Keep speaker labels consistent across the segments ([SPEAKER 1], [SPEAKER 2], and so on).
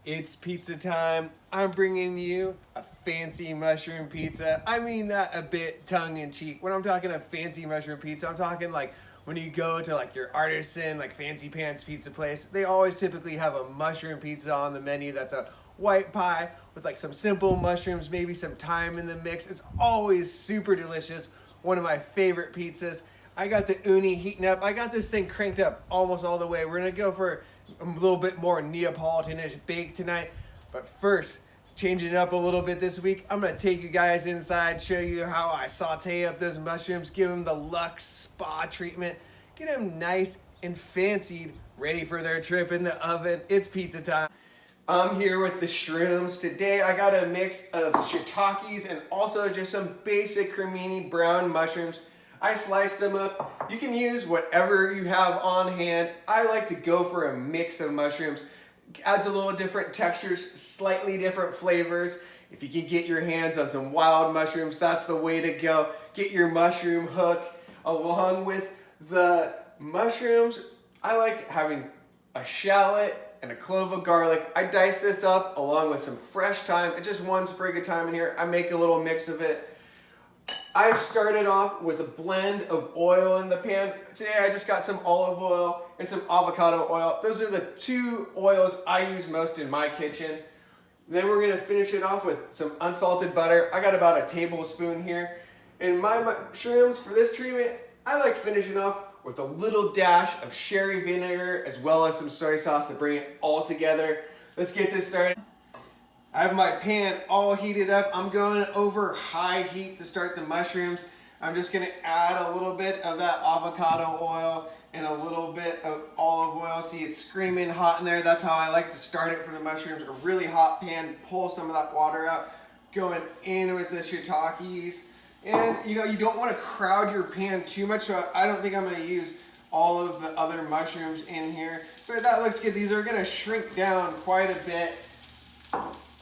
[SPEAKER 1] It's pizza time. I'm bringing you a fancy mushroom pizza. I mean that a bit tongue in cheek. When I'm talking a fancy mushroom pizza, I'm talking like when you go to like your artisan, like fancy pants pizza place, they always typically have a mushroom pizza on the menu that's a white pie with like some simple mushrooms, maybe some thyme in the mix. It's always super delicious. One of my favorite pizzas. I got the uni heating up. I got this thing cranked up almost all the way. We're gonna go for a little bit more Neapolitan-ish bake tonight. But first, changing it up a little bit this week, I'm gonna take you guys inside, show you how I saute up those mushrooms, give them the luxe spa treatment, get them nice and fancied, ready for their trip in the oven. It's pizza time. I'm here with the shrooms. Today I got a mix of shiitakes and also just some basic cremini brown mushrooms. I sliced them up. You can use whatever you have on hand. I like to go for a mix of mushrooms. Adds a little different textures, slightly different flavors. If you can get your hands on some wild mushrooms, that's the way to go. Get your mushroom hook. Along with the mushrooms, I like having a shallot and a clove of garlic. I dice this up along with some fresh thyme and just one sprig of thyme in here. I make a little mix of it. I started off with a blend of oil in the pan. Today I just got some olive oil and some avocado oil. Those are the two oils I use most in my kitchen. Then we're gonna finish it off with some unsalted butter. I got about a tablespoon here. And my mushrooms for this treatment, I like finishing off with a little dash of sherry vinegar as well as some soy sauce to bring it all together. Let's get this started. I have my pan all heated up. I'm going over high heat to start the mushrooms. I'm just gonna add a little bit of that avocado oil and a little bit of olive oil. See, it's screaming hot in there. That's how I like to start it for the mushrooms. A really hot pan, pull some of that water out. Going in with the shiitakes. And you know, you don't wanna crowd your pan too much, so I don't think I'm gonna use all of the other mushrooms in here. But that looks good. These are gonna shrink down quite a bit.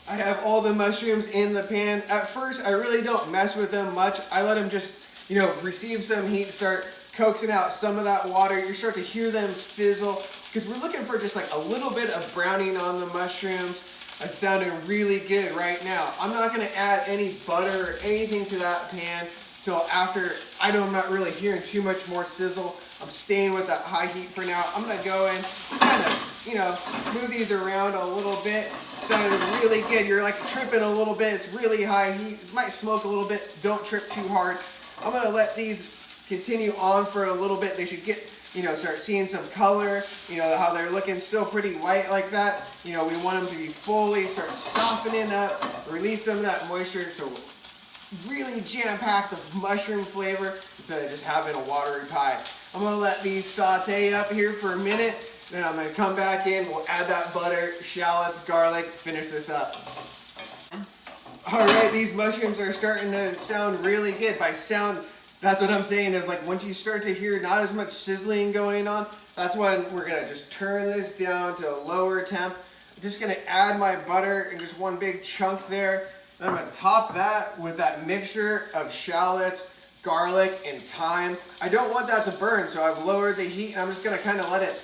[SPEAKER 1] I have all the mushrooms in the pan. At first, I really don't mess with them much. I let them just, you know, receive some heat, start coaxing out some of that water. You start to hear them sizzle because we're looking for just like a little bit of browning on the mushrooms. It's sounding really good right now. I'm not gonna add any butter or anything to that pan till after I know I'm not really hearing too much more sizzle. I'm staying with that high heat for now. I'm gonna go in, kind of, you know, move these around a little bit. Sounded really good. You're like tripping a little bit. It's really high heat. It might smoke a little bit. Don't trip too hard. I'm gonna let these continue on for a little bit. They should get, you know, start seeing some color. You know, how they're looking still pretty white like that. You know, we want them to be fully start softening up, release some of that moisture. So really jam-packed the mushroom flavor instead of just having a watery pie. I'm gonna let these saute up here for a minute. Then I'm gonna come back in, we'll add that butter, shallots, garlic, finish this up. All right, these mushrooms are starting to sound really good. By sound, that's what I'm saying is like once you start to hear not as much sizzling going on, that's when we're gonna just turn this down to a lower temp. I'm just gonna add my butter in just one big chunk there. Then I'm gonna top that with that mixture of shallots, garlic, and thyme. I don't want that to burn, so I've lowered the heat and I'm just gonna kind of let it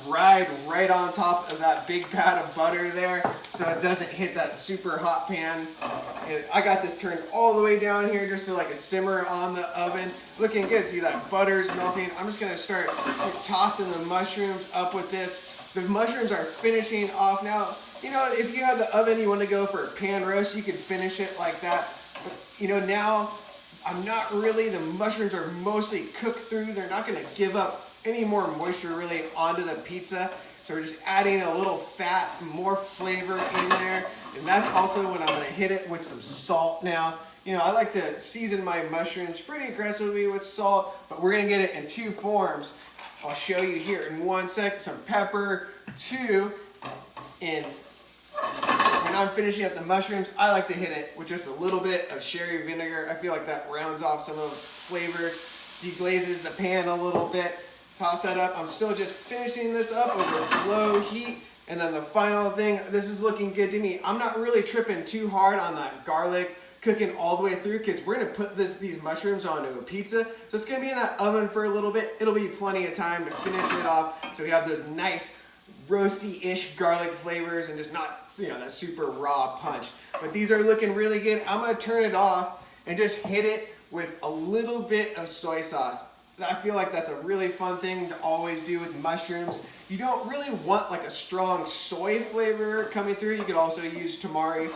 [SPEAKER 1] ride right on top of that big pat of butter there so it doesn't hit that super hot pan. And I got this turned all the way down here just to like a simmer on the oven. Looking good. See that butter's melting. I'm just gonna start tossing the mushrooms up with this. The mushrooms are finishing off now. You know, if you have the oven, you want to go for a pan roast, you can finish it like that. But you know, now I'm not really, the mushrooms are mostly cooked through. They're not gonna give up any more moisture really onto the pizza. So we're just adding a little fat, more flavor in there. And that's also when I'm gonna hit it with some salt now. You know, I like to season my mushrooms pretty aggressively with salt, but we're gonna get it in two forms. I'll show you here in one sec. Some pepper, too. And when I'm finishing up the mushrooms, I like to hit it with just a little bit of sherry vinegar. I feel like that rounds off some of the flavors, deglazes the pan a little bit. Toss that up. I'm still just finishing this up over low heat. And then the final thing, this is looking good to me. I'm not really tripping too hard on that garlic cooking all the way through because we're gonna put these mushrooms onto a pizza. So it's gonna be in that oven for a little bit. It'll be plenty of time to finish it off. So we have those nice roasty-ish garlic flavors and just not, that super raw punch. But these are looking really good. I'm gonna turn it off and just hit it with a little bit of soy sauce. I feel like that's a really fun thing to always do with mushrooms. You don't really want like a strong soy flavor coming through. You could also use tamari,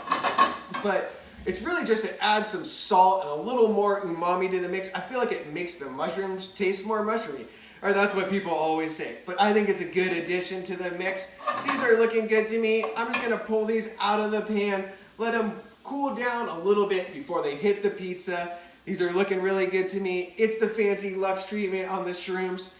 [SPEAKER 1] but it's really just to add some salt and a little more umami to the mix. I feel like it makes the mushrooms taste more mushroomy. Or that's what people always say. But I think it's a good addition to the mix. These are looking good to me. I'm just gonna pull these out of the pan, let them cool down a little bit before they hit the pizza. These are looking really good to me. It's the fancy luxe treatment on the shrooms.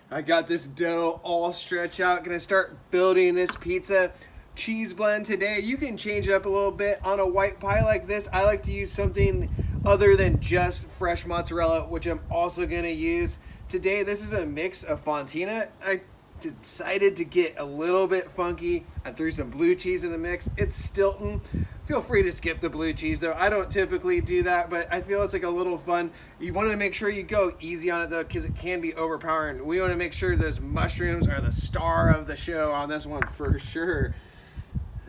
[SPEAKER 1] I got this dough all stretched out. Gonna start building this pizza cheese blend today. You can change it up a little bit. On a white pie like this, I like to use something other than just fresh mozzarella, which I'm also gonna use today. This is a mix of fontina. I decided to get a little bit funky. I threw some blue cheese in the mix. It's Stilton. Feel free to skip the blue cheese though. I don't typically do that, but I feel it's like a little fun. You want to make sure you go easy on it though, because it can be overpowering. We want to make sure those mushrooms are the star of the show on this one for sure.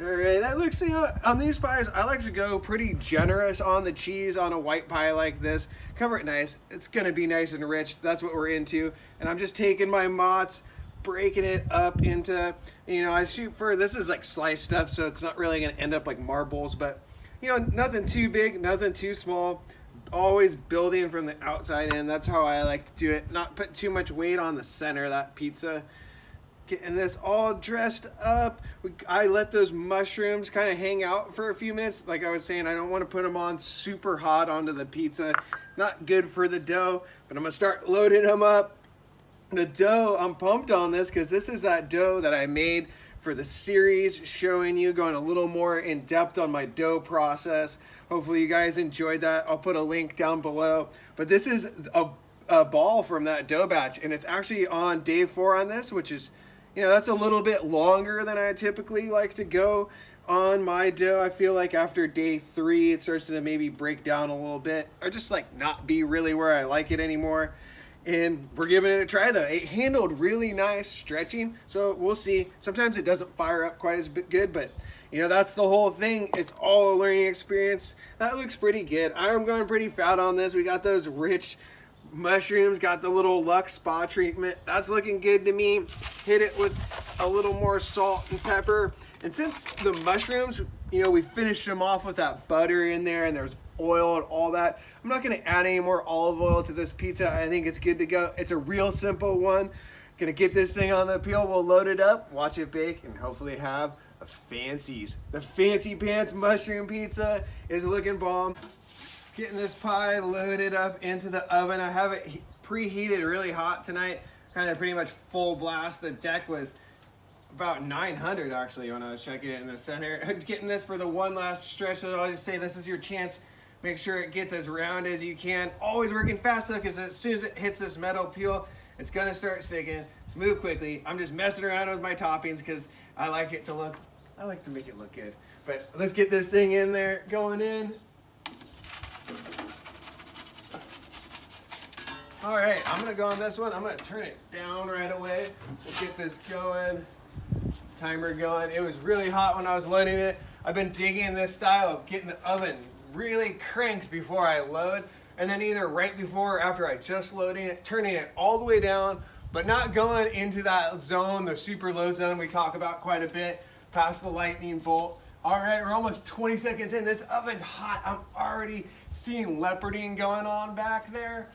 [SPEAKER 1] All right, that looks, on these pies, I like to go pretty generous on the cheese on a white pie like this. Cover it nice. It's gonna be nice and rich. That's what we're into. And I'm just taking my mozz, breaking it up into, I shoot for, this is like sliced stuff, so it's not really gonna end up like marbles, but nothing too big, nothing too small. Always building from the outside in. That's how I like to do it. Not put too much weight on the center of that pizza. Getting this all dressed up. I let those mushrooms kind of hang out for a few minutes. Like I was saying, I don't want to put them on super hot onto the pizza. Not good for the dough, but I'm gonna start loading them up. The dough, I'm pumped on this because this is that dough that I made for the series, showing you, going a little more in depth on my dough process. Hopefully you guys enjoyed that. I'll put a link down below. But this is a ball from that dough batch, and it's actually on day 4 on this, which is, that's a little bit longer than I typically like to go on my dough. I feel like after day 3, it starts to maybe break down a little bit, or just like not be really where I like it anymore. And we're giving it a try though. It handled really nice stretching, so we'll see. Sometimes it doesn't fire up quite as good, but that's the whole thing. It's all a learning experience. That looks pretty good. I'm going pretty fat on this. We got those rich mushrooms, got the little luxe spa treatment. That's looking good to me. Hit it with a little more salt and pepper. And since the mushrooms, we finished them off with that butter in there, and there's oil and all that, I'm not gonna add any more olive oil to this pizza. I think it's good to go. It's a real simple one. Gonna get this thing on the peel. We'll load it up, watch it bake, and hopefully have a fancies. The fancy pants mushroom pizza is looking bomb. Getting this pie loaded up into the oven. I have it preheated really hot tonight, kind of pretty much full blast. The deck was about 900 actually when I was checking it in the center. Getting this for the one last stretch, so I always say this is your chance. Make sure it gets as round as you can. Always working fast though, because as soon as it hits this metal peel, it's gonna start sticking. Just move quickly. I'm just messing around with my toppings because I like to make it look good. But let's get this thing in there, going in. All right, I'm gonna go on this one. I'm gonna turn it down right away. We'll get this going. Timer going. It was really hot when I was loading it. I've been digging this style of getting the oven really cranked before I load, and then either right before or after I just loading it, turning it all the way down, but not going into that zone, the super low zone we talk about quite a bit, past the lightning bolt. All right, we're almost 20 seconds in. This oven's hot. I'm already seeing leoparding going on back there.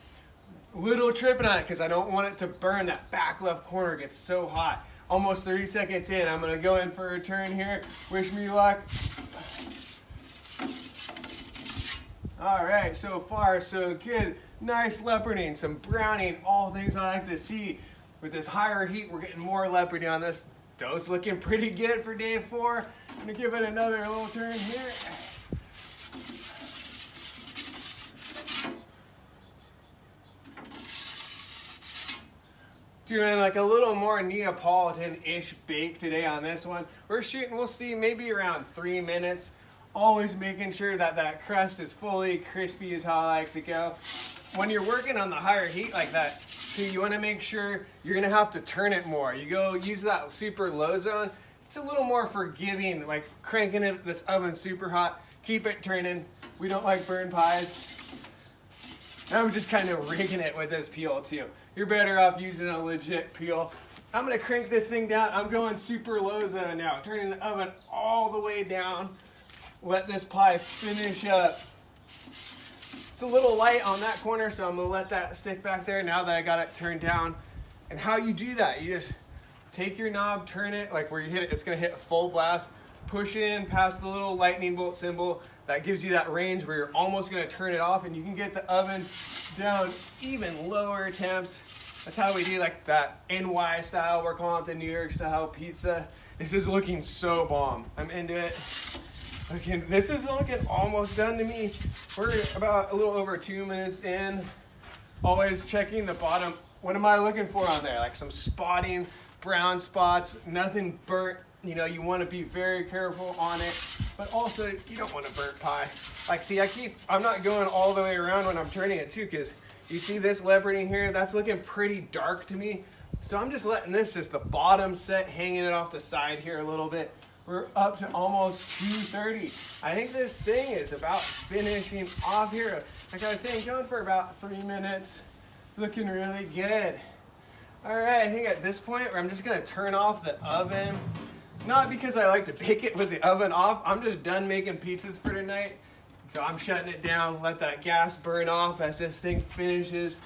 [SPEAKER 1] Little tripping on it because I don't want it to burn. That back left corner gets so hot. Almost 30 seconds in. I'm gonna go in for a turn here. Wish me luck. All right, so far so good. Nice leoparding, some browning, all things I like to see. With this higher heat, we're getting more leoparding on this. Dough's looking pretty good for day 4. I'm gonna give it another little turn here. Doing like a little more Neapolitan-ish bake today on this one. We're shooting, we'll see, maybe around 3 minutes. Always making sure that that crust is fully crispy is how I like to go. when you're working on the higher heat like that, you want to make sure you're going to have to turn it more. You go use that super low zone. It's a little more forgiving, like cranking it, this oven super hot. Keep it turning. We don't like burn pies. And I'm just kind of rigging it with this peel too. You're better off using a legit peel. I'm gonna crank this thing down. I'm going super low zone now, turning the oven all the way down. Let this pie finish up. It's a little light on that corner, so I'm gonna let that stick back there now that I got it turned down. And how you do that, you just take your knob, turn it, like where you hit it, it's gonna hit full blast. Push it in past the little lightning bolt symbol. That gives you that range where you're almost gonna turn it off, and you can get the oven down even lower temps. That's how we do like that NY style, we're calling it the New York style pizza. This is looking so bomb. I'm into it. This is looking almost done to me. We're about a little over 2 minutes in. Always checking the bottom. What am I looking for on there? Like some spotting, brown spots, nothing burnt. You know, you want to be very careful on it, but also you don't want a burnt pie. Like, see, I'm not going all the way around when I'm turning it too, because you see this leoparding here, that's looking pretty dark to me. So I'm just letting this just the bottom set, hanging it off the side here a little bit. We're up to almost 230. I think this thing is about finishing off here. Like I was saying, going for about 3 minutes. Looking really good. All right, I think at this point, I'm just gonna turn off the oven. Not because I like to bake it with the oven off. I'm just done making pizzas for tonight. So I'm shutting it down, let that gas burn off as this thing finishes.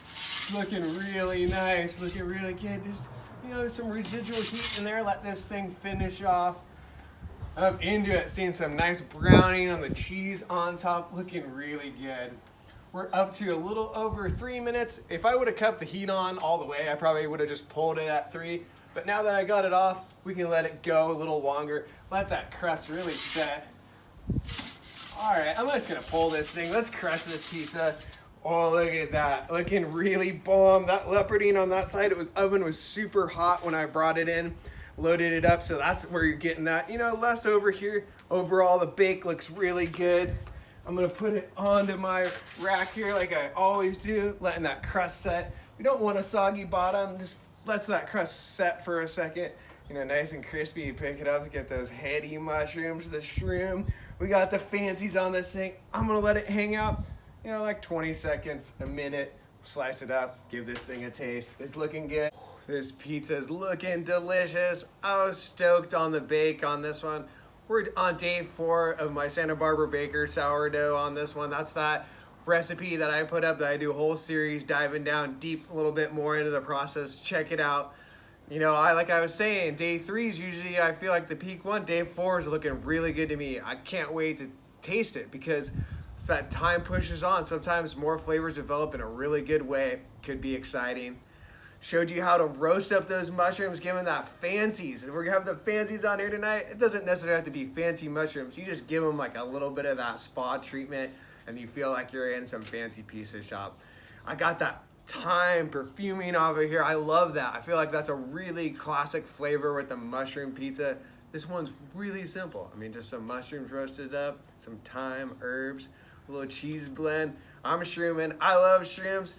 [SPEAKER 1] Looking really nice, looking really good. Just, you know, some residual heat in there. Let this thing finish off. I'm into it, seeing some nice browning on the cheese on top, looking really good. We're up to a little over 3 minutes. If I would have kept the heat on all the way, I probably would have just pulled it at 3. But now that I got it off, we can let it go a little longer. Let that crust really set. All right, I'm just gonna pull this thing. Let's crush this pizza. Oh, look at that, looking really bomb. That leoparding on that side, oven was super hot when I brought it in, loaded it up, so that's where you're getting that. You know, less over here. Overall, the bake looks really good. I'm gonna put it onto my rack here like I always do, letting that crust set. We don't want a soggy bottom, just lets that crust set for a second. You know, nice and crispy, you pick it up to get those heady mushrooms, the shroom. We got the fancies on this thing. I'm gonna let it hang out, you know, like 20 seconds, a minute. Slice it up, give this thing a taste. It's looking good. This pizza is looking delicious. I was stoked on the bake on this one. We're on day 4 of my Santa Barbara Baker sourdough on this one. That's that recipe that I put up that I do a whole series diving down deep a little bit more into the process. Check it out. You know, like I was saying, day 3 is usually, I feel like the peak one. Day 4 is looking really good to me. I can't wait to taste it because as that time pushes on, sometimes more flavors develop in a really good way. Could be exciting. Showed you how to roast up those mushrooms, given that fancies. We're gonna have the fancies on here tonight. It doesn't necessarily have to be fancy mushrooms. You just give them like a little bit of that spa treatment and you feel like you're in some fancy pizza shop. I got that thyme perfuming over here. I love that. I feel like that's a really classic flavor with the mushroom pizza. This one's really simple. I mean, just some mushrooms roasted up, some thyme, herbs, a little cheese blend. I'm shrooming. I love shrooms.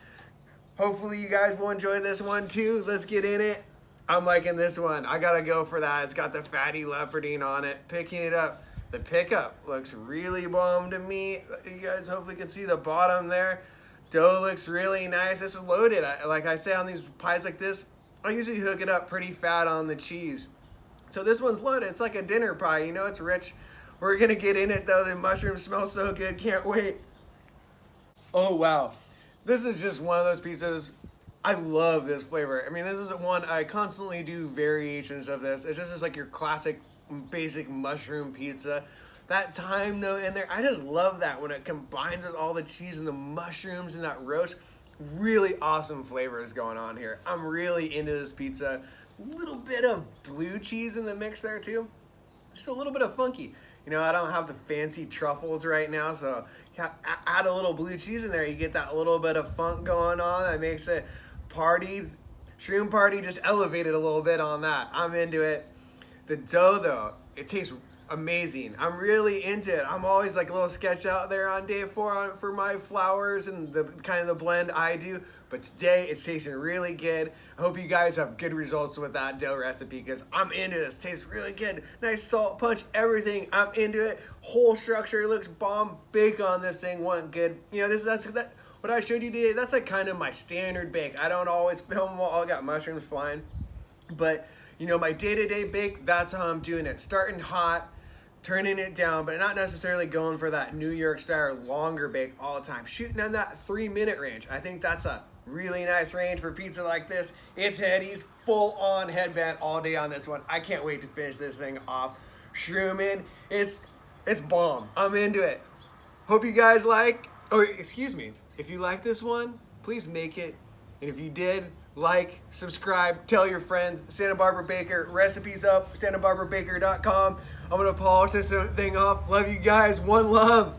[SPEAKER 1] Hopefully you guys will enjoy this one too. Let's get in it. I'm liking this one. I gotta go for that. It's got the fatty leoparding on it. Picking it up. The pickup looks really bomb to me. You guys hopefully can see the bottom there. Dough looks really nice. This is loaded. Like I say on these pies like this, I usually hook it up pretty fat on the cheese. So this one's loaded. It's like a dinner pie. You know, it's rich. We're gonna get in it though. The mushrooms smell so good. Can't wait. Oh wow. This is just one of those pizzas. I love this flavor. I mean, this is one I constantly do variations of this. It's just like your classic basic mushroom pizza. That thyme note in there, I just love that when it combines with all the cheese and the mushrooms and that roast. Really awesome flavors going on here. I'm really into this pizza. A little bit of blue cheese in the mix there too. Just a little bit of funky. You know, I don't have the fancy truffles right now, so add a little blue cheese in there. You get that little bit of funk going on. That makes it shroom party just elevated a little bit on that. I'm into it. The dough though, it tastes amazing. I'm really into it. I'm always like a little sketch out there on day 4 for my flours and the kind of the blend I do. But today it's tasting really good. I hope you guys have good results with that dough recipe because I'm into this. It tastes really good. Nice salt punch, everything. I'm into it. Whole structure looks bomb. Bake on this thing went good. You know, that's what I showed you today. That's like kind of my standard bake. I don't always film while I got mushrooms flying, but you know, my day-to-day bake, that's how I'm doing it. Starting hot, turning it down, but not necessarily going for that New York style longer bake all the time. Shooting on that 3-minute range. I think that's a really nice range for pizza like this. It's Headies, full on headband all day on this one. I can't wait to finish this thing off. Shrooming, it's bomb. I'm into it. Hope you guys like, or excuse me, if you like this one, please make it. And if you did, like, subscribe, tell your friends. Santa Barbara Baker, recipes up, santabarbarabaker.com. I'm gonna polish this thing off. Love you guys, one love.